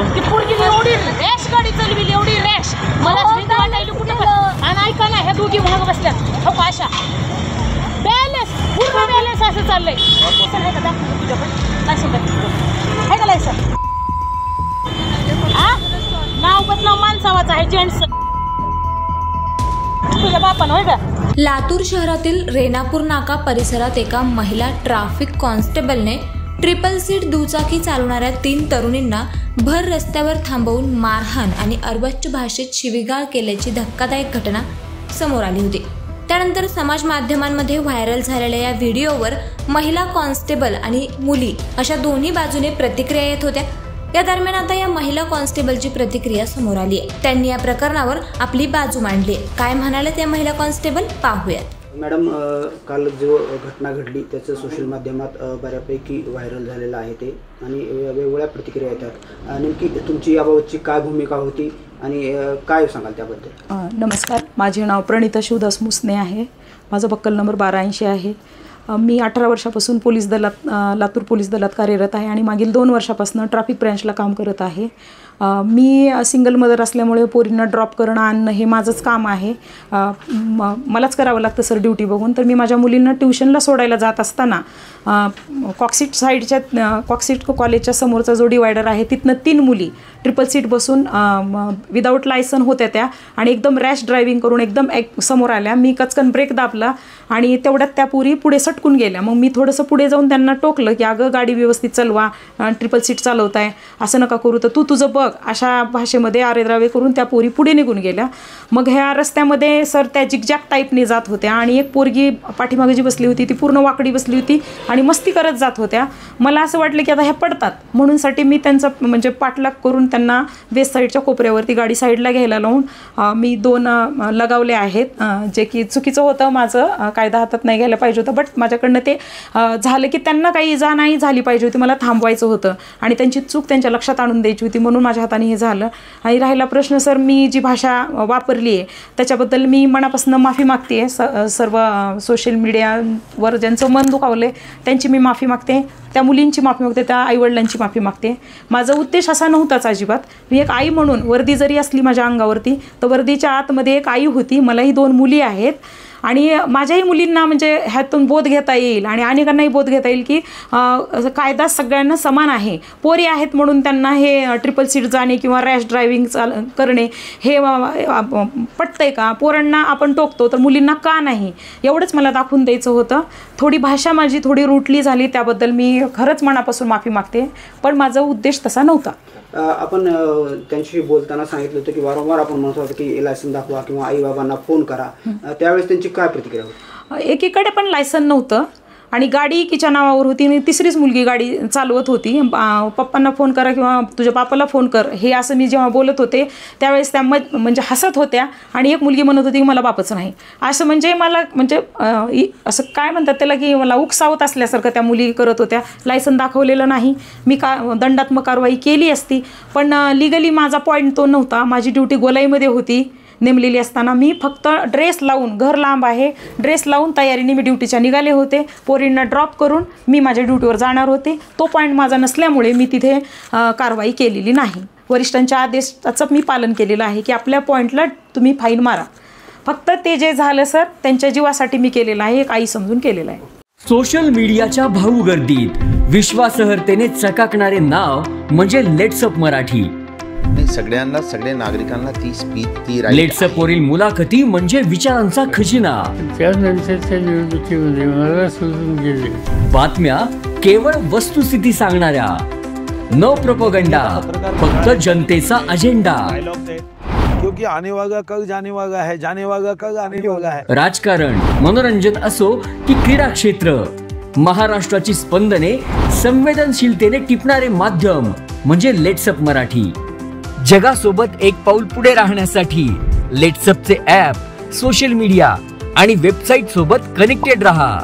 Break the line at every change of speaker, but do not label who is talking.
ती पोरगी एवढी रॅश गाडी चालविली, एवढी रॅश मला भीती वाटायली कुठे पण. आणि ऐका ना, ह्या दोघी भाग बसल्यात हो अशा बॅलन्स पूर्ण बॅलन्स असं चाललंय. लायसन आहे का दाखव तुझ्याकडे? लायसन आहे का लायसन? हा नाव बदनाव माणसावाचं आहे जेंट्स तुझ्या बापानं होय का?
लातूर शहरातील रेणापूर नाका परिसरात एका महिला ट्रॅफिक कॉन्स्टेबलने ट्रिपल सीट दुचाकी चालवणाऱ्या 3 तरुणींना भर रस्त्यावर थांबवून मारहाण आणि अर्वाच्य भाषेत शिवीगाळ केल्याची धक्कादायक घटना समोर आली होती. त्यानंतर समाज माध्यमांमध्ये व्हायरल झालेल्या या व्हिडिओवर महिला कॉन्स्टेबल आणि मुली अशा दोन्ही बाजूने प्रतिक्रिया येत होत्या. या दरम्यान आता या महिला कॉन्स्टेबलची प्रतिक्रिया समोर आली आहे. त्यांनी या प्रकरणावर आपली बाजू मांडली आहे. काय म्हणाले त्या महिला कॉन्स्टेबल पाहूयात.
मॅडम, काल जो घटना घडली त्याचं सोशल माध्यमात बऱ्यापैकी व्हायरल झालेलं आहे ते, आणि वेगवेगळ्या प्रतिक्रिया येतात. नेमकी तुमची याबाबतची काय भूमिका होती आणि काय सांगाल त्याबद्दल?
नमस्कार, माझे नाव प्रणिता शिवदास मुसने आहे. माझा बक्कल नंबर 1280 आहे. मी 18 वर्षापासून पोलीस दलात लातूर पोलीस दलात कार्यरत आहे आणि मागील 2 वर्षापासून ट्रॅफिक ब्रँचला काम करत आहे. मी सिंगल मदर असल्यामुळे पोरींना ड्रॉप करणं आणणं हे माझंच काम आहे. मलाच करावं लागतं सर ड्युटी बघून. तर मी माझ्या मुलींना ट्युशनला सोडायला जात असताना कॉक्सिट कॉलेजच्या समोरचा जो डिवायडर आहे तिथनं 3 मुली ट्रिपल सीट बसून विदाऊट लायसन होत्या त्या, आणि एकदम रॅश ड्रायव्हिंग करून एकदम समोर आल्या. मी कचकन ब्रेक दाबला आणि तेवढ्यात त्या पुरी पुढे सटकून गेल्या. मग मी थोडंसं पुढे जाऊन त्यांना टोकलं की अगं गाडी व्यवस्थित चालवा, ट्रिपल सीट चालवताय, असं नका करू, तर तू तुझं बघ, अशा भाषेमध्ये आरेद्रावे करून त्या पोरी पुढे निघून गेल्या. मग ह्या रस्त्यामध्ये सर त्या जिगजॅग टाईपने जात होत्या आणि एक पोरगी पाठीमागे जी बसली होती ती पूर्ण वाकडी बसली होती आणि मस्ती करत जात होत्या. मला असं वाटलं की आता ह्या पडतात, म्हणूनसाठी मी त्यांचा म्हणजे पाठलाग करून त्यांना वेस्ट साईडच्या कोपऱ्यावरती गाडी साईडला घ्यायला लावून मी 2 लगावले आहेत, जे की चुकीचं होतं. माझं कायदा हातात नाही घ्यायला पाहिजे होतं, बट माझ्याकडनं ते झालं की त्यांना काही इजा नाही झाली पाहिजे होती. मला थांबवायचं होतं आणि त्यांची चूक त्यांच्या लक्षात आणून द्यायची होती, म्हणून माझ्या हाताने हे झालं. आणि राहिला प्रश्न सर, मी जी भाषा वापरली आहे त्याच्याबद्दल मी मनापासून माफी मागते आहे. सर्व सोशल मीडियावर ज्यांचं मन दुखावलं आहे त्यांची मी माफी मागते, त्या मुलींची माफी मागते, त्या आईवडिलांची माफी मागते. माझा उद्देश असा नव्हताच अजिबात. मी एक आई म्हणून, वर्दी जरी असली माझ्या अंगावरती तर वर्दीच्या आतमध्ये एक आई होती. मलाही 2 मुली आहेत आणि माझ्याही मुलींना म्हणजे ह्यातून बोध घेता येईल आणि अनेकांनाही बोध घेता येईल की कायदा सगळ्यांना समान आहे. पोरी आहेत म्हणून त्यांना हे ट्रिपल सीट जाणे किंवा रॅश ड्रायव्हिंग करणे हे पटतंय का? पोरांना आपण टोकतो तर मुलींना का नाही? एवढंच मला दाखवून द्यायचं होतं. थोडी भाषा माझी थोडी रुटली झाली, त्याबद्दल मी खरंच मनापासून माफी मागते, पण माझा उद्देश तसा नव्हता.
आपण त्यांच्याशी बोलताना सांगितलं होतं की वारंवार आपण म्हणत होतो की लायसन दाखवा किंवा आई बाबांना फोन करा, त्यावेळेस त्यांची काय प्रतिक्रिया होती?
एकीकडे पण लायसन नव्हतं आणि गाडी किच्या नावावर होती आणि 3रीच मुलगी गाडी चालवत होती. पप्पांना फोन करा किंवा तुझ्या बापाला फोन कर, हे असं मी जेव्हा बोलत होते त्यावेळेस त्या म्हणजे हसत होत्या आणि एक मुलगी म्हणत होती की मला बापच नाही. असं म्हणजे मला म्हणजे असं काय म्हणतात त्याला की मला उकसावत असल्यासारखं त्या मुली करत होत्या. लायसन दाखवलेलं नाही, मी दंडात्मक कारवाई केली असती, पण लिगली माझा पॉईंट तो नव्हता. माझी ड्युटी गोलाईमध्ये होती नेमलेली असताना मी फक्त ड्रेस लावून, घर लांब आहे, ड्रेस लावून तयारीने मी ड्युटीच्या निघाले होते. पोरींना ड्रॉप करून मी माझ्या ड्युटीवर जाणार होते. तो पॉईंट माझा नसल्यामुळे मी तिथे कारवाई केलेली नाही. वरिष्ठांच्या आदेशाचं मी पालन केलेलं आहे की आपल्या पॉईंटला तुम्ही फाईन मारा. फक्त ते जे झालं सर त्यांच्या जीवासाठी मी केलेलं आहे, एक आई समजून केलेलं आहे.
सोशल मीडियाच्या भाऊ गर्दीत विश्वासार्हतेने चकाकणारे नाव म्हणजे लेट्सअप मराठी.
सगळ्यांना, सगळ्या नागरिकांना ती स्पीच, ती
लेट्सअप वरील मुलाखती म्हणजे विचारांचा खजिना.
त्यानंतरच्या निवडणुकीमध्ये मला सोडून गेले.
बातम्या केवळ वस्तुस्थिती सांगणाऱ्या, न प्रोपगंडा, फक्त जनतेचा अजेंडा.
क्योंकि आने वाला कल जाने वाला है, जाने वाला कल आने वाला है.
राजकारण, मनोरंजन असो की क्रीडा क्षेत्र, महाराष्ट्राची स्पंदने संवेदनशीलतेने टिपणारे माध्यम म्हणजे लेट्सअप मराठी. जगासोबत एक पाऊल पुढे राहण्यासाठी लेट्सअपचे ॲप, सोशल मीडिया आणि वेबसाईट सोबत कनेक्टेड रहा.